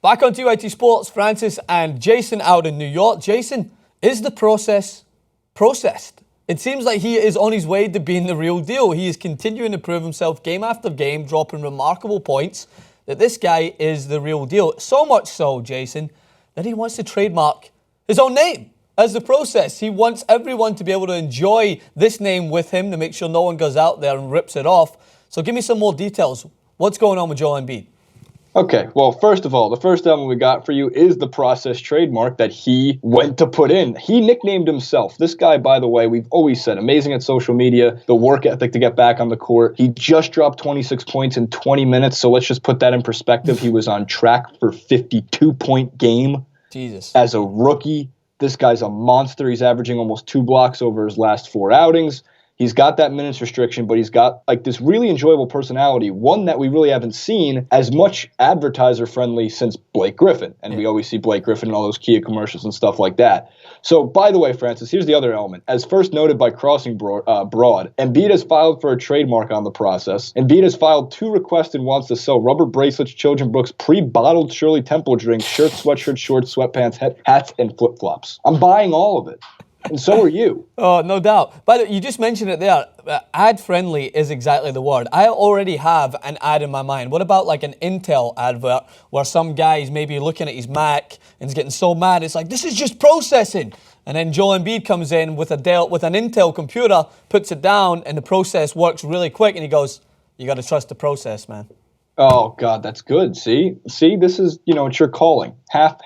Back on TYT Sports, Francis and Jason out in New York. Jason, is the process processed? It seems like he is on his way to being the real deal. He is continuing to prove himself game after game, dropping remarkable points, that this guy is the real deal. So much so, Jason, that he wants to trademark his own name as the process. He wants everyone to be able to enjoy this name with him to make sure no one goes out there and rips it off. So give me some more details. What's going on with Joel Embiid? Okay, well, first of all, the first element we got for you is the process trademark that he went to put in. He nicknamed himself. This guy, by the way, we've always said, amazing at social media, the work ethic to get back on the court. He just dropped 26 points in 20 minutes, so let's just put that in perspective. He was on track for 52-point game. Jesus. As a rookie. This guy's a monster. He's averaging almost 2 blocks over his last 4 outings. He's got that minutes restriction, but he's got like this really enjoyable personality, one that we really haven't seen as much advertiser-friendly since Blake Griffin. And we always see Blake Griffin in all those Kia commercials and stuff like that. So, by the way, Francis, here's the other element. As first noted by Crossing Broad, Embiid has filed for a trademark on the process. Embiid has filed 2 requests and wants to sell rubber bracelets, Children Brooks, pre-bottled Shirley Temple drinks, shirts, sweatshirts, shorts, sweatpants, hats, and flip-flops. I'm buying all of it. And so are you. Oh, no doubt. But you just mentioned it there. Ad-friendly is exactly the word. I already have an ad in my mind. What about like an Intel advert where some guy's maybe looking at his Mac and he's getting so mad, it's like, this is just processing. And then Joel Embiid comes in with an Intel computer, puts it down, and the process works really quick. And he goes, you got to trust the process, man. Oh, God, that's good. See, this is, it's your calling. Half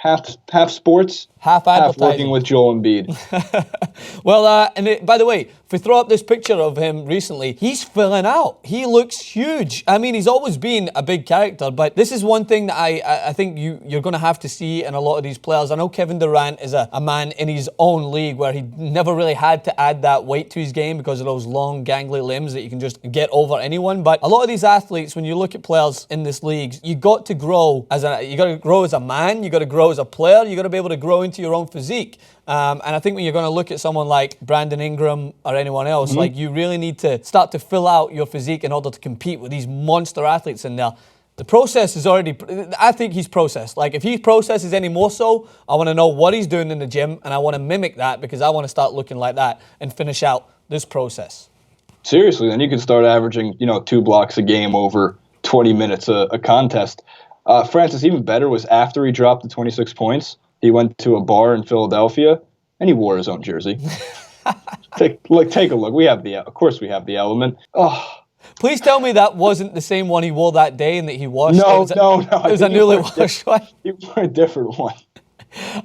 sports, half advertising. Half working with Joel Embiid. Well, by the way, if we throw up this picture of him recently, he's filling out. He looks huge. I mean, he's always been a big character, but this is one thing that I think you're going to have to see in a lot of these players. I know Kevin Durant is a man in his own league where he never really had to add that weight to his game because of those long, gangly limbs that you can just get over anyone. But a lot of these athletes, when you look at players in this league, you got to grow as a man, you got to grow as a player, you got to be able to grow into your own physique. And I think when you're going to look at someone like Brandon Ingram or anyone else, like you really need to start to fill out your physique in order to compete with these monster athletes in there. The process is already, I think he's processed. Like if he processes any more so, I want to know what he's doing in the gym and I want to mimic that because I want to start looking like that and finish out this process. Seriously, then you can start averaging, 2 blocks a game over 20 minutes a contest. Francis, even better was after he dropped the 26 points, he went to a bar in Philadelphia and he wore his own jersey. Take a look. Of course we have the element. Oh. Please tell me that wasn't the same one he wore that day and that he washed. No. It was a newly washed one. He wore a different one.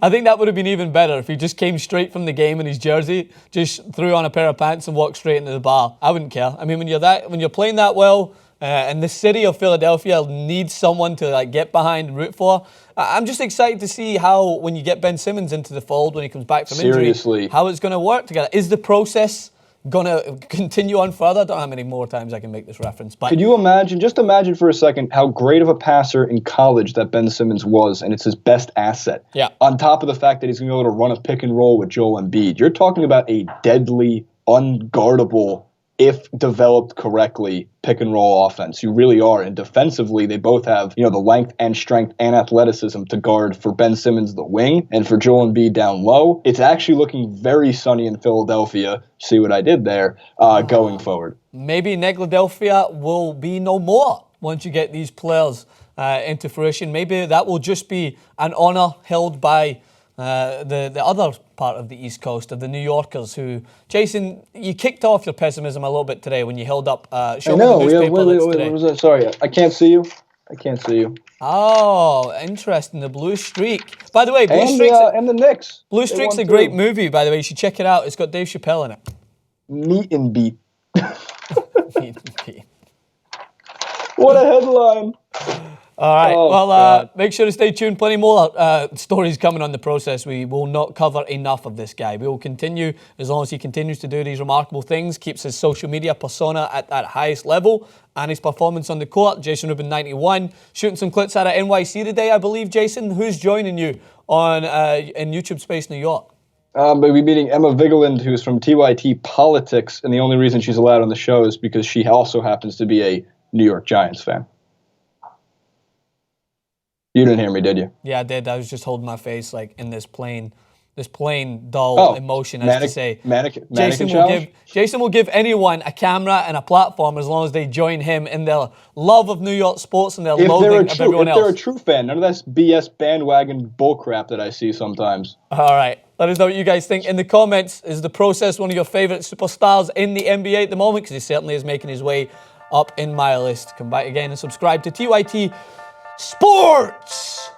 I think that would have been even better if he just came straight from the game in his jersey, just threw on a pair of pants and walked straight into the bar. I wouldn't care. I mean, when you're playing that well, and the city of Philadelphia needs someone to get behind and root for. I'm just excited to see how, when you get Ben Simmons into the fold when he comes back from injury, how it's going to work together. Is the process going to continue on further? I don't know how many more times I can make this reference. But could you imagine for a second how great of a passer in college that Ben Simmons was, and it's his best asset. Yeah. On top of the fact that he's going to be able to run a pick and roll with Joel Embiid. You're talking about a deadly, unguardable, if developed correctly, pick and roll offense. You really are. And defensively, they both have, the length and strength and athleticism to guard for Ben Simmons, the wing, and for Joel Embiid down low. It's actually looking very sunny in Philadelphia. See what I did there going forward. Maybe Negladelphia will be no more once you get these players into fruition. Maybe that will just be an honor held by the other part of the East Coast, of the New Yorkers who, Jason, you kicked off your pessimism a little bit today when you held up show me the newspaper today. Sorry, I can't see you. Oh, interesting. The Blue Streak. By the way, and the Knicks. Blue Streak's a great movie, by the way. You should check it out. It's got Dave Chappelle in it. Meet and beat. What a headline. All right. Make sure to stay tuned. Plenty more stories coming on the process. We will not cover enough of this guy. We will continue as long as he continues to do these remarkable things, keeps his social media persona at that highest level, and his performance on the court. Jason Rubin 91, shooting some clips out of NYC today, I believe. Jason, who's joining you on in YouTube Space New York? We'll be meeting Emma Vigeland, who's from TYT Politics, and the only reason she's allowed on the show is because she also happens to be a New York Giants fan. You didn't hear me, did you? Yeah, I did. I was just holding my face like in this plain dull emotion, as to say. Jason will give anyone a camera and a platform as long as they join him in their love of New York sports and their loathing of everyone else. If they're a true fan, none of that BS bandwagon bullcrap that I see sometimes. All right. Let us know what you guys think in the comments. Is the process one of your favorite superstars in the NBA at the moment? Because he certainly is making his way up in my list. Come back again and subscribe to TYT Sports.